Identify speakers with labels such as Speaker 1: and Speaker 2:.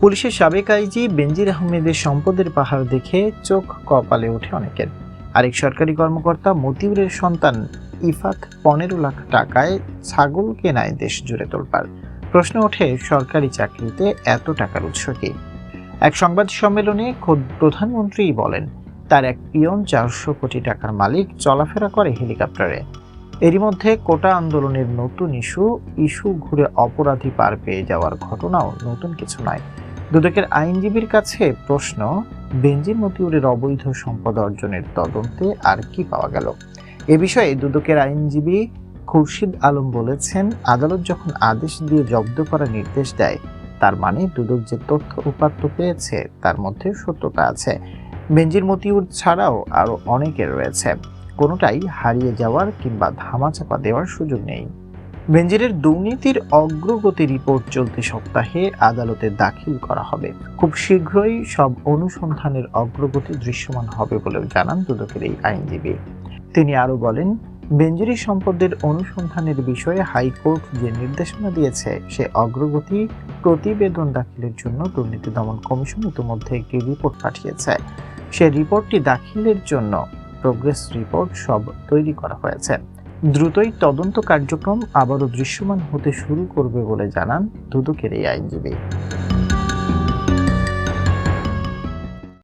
Speaker 1: পুলিশের সাবেক আইজি বেনজির আহমেদের সম্পদের পাহাড় দেখে চোখ কপালে ওঠে অনেকের। আরেক সরকারি কর্মকর্তা মতিউরের সন্তান ইফাত 15 লাখ টাকায় ছাগল কেনায় দেশ জুড়ে তোলপাড়। প্রশ্ন ওঠে, সরকারি চাকরিতে এত টাকার উৎস কি? এক সংবাদ সম্মেলনে খোদ প্রধানমন্ত্রীই বলেন, তার এক পিয়ন 400 কোটি টাকার মালিক, চলাফেরা করে হেলিকপ্টারে। এরই মধ্যে কোটা আন্দোলনের নতুন ইস্যু ঘুরে অপরাধী পার পেয়ে যাওয়ার ঘটনাও নতুন কিছু নয়। দুদকের আইনজীবীর কাছে প্রশ্ন, বেনজির মতিউরের অবৈধ সম্পদ অর্জনের তদন্তে আর কি পাওয়া গেল? এ বিষয়ে দুদকের আইনজীবী খুরশিদ আলম বলেছেন, আদালত যখন আদেশ দিয়ে জব্দ করার নির্দেশ দেয়, তার মানে দুদক যে তথ্য উপাত্ত পেয়েছে তার মধ্যে সত্যতা আছে। বেনজির মতিউর ছাড়াও আরো অনেকের রয়েছে, কোনোটাই হারিয়ে যাওয়ার কিংবা ধামাচাপা দেওয়ার সুযোগ নেই। বেনজিরের দুর্নীতির অগ্রগতি রিপোর্ট চলতি সপ্তাহে আদালতে দাখিল করা হবে। খুব শীঘ্রই সব অনুসন্ধানের অগ্রগতি দৃশ্যমান হবে বলেও জানান দুদকের এই আইনজীবী। তিনি আরো বলেন, বেনজিরের সম্পদের অনুসন্ধানের বিষয়ে হাইকোর্ট যে নির্দেশনা দিয়েছে, সে অগ্রগতি প্রতিবেদন দাখিলের জন্য দুর্নীতি দমন কমিশন ইতিমধ্যে একটি রিপোর্ট পাঠিয়েছে। সে রিপোর্টটি দাখিলের জন্য প্রোগ্রেস রিপোর্ট সব তৈরি করা হয়েছে। দ্রুতই তদন্ত কার্যক্রম আবারও দৃশ্যমান হতে শুরু করবে বলে জানান দুদকের এই আইনজীবী।